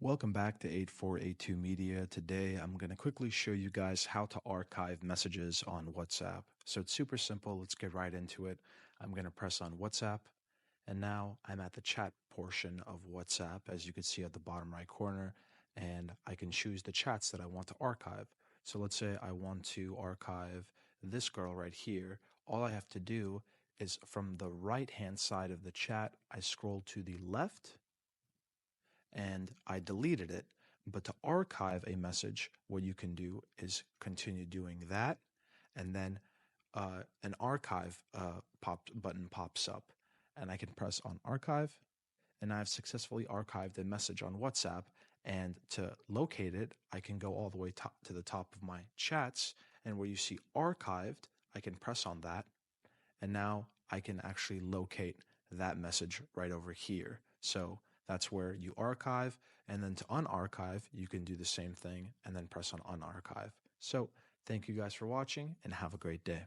Welcome back to 8482 Media. Today I'm going to quickly show you guys how to archive messages on WhatsApp. So it's super simple. Let's get right into it. I'm going to press on WhatsApp, and now I'm at the chat portion of WhatsApp, as you can see at the bottom right corner, and I can choose the chats that I want to archive. So let's say I want to archive this girl right here. All I have to do is from the right hand side of the chat, I scroll to the left and I deleted it. But to archive a message, what you can do is continue doing that, and then an archive button pops up, and I can press on archive, and I've successfully archived a message on WhatsApp. And to locate it, I can go all the way to the top of my chats, and where you see archived, I can press on that, and now I can actually locate that message right over here. So that's where you archive, and then to unarchive, you can do the same thing and then press on unarchive. So thank you guys for watching and have a great day.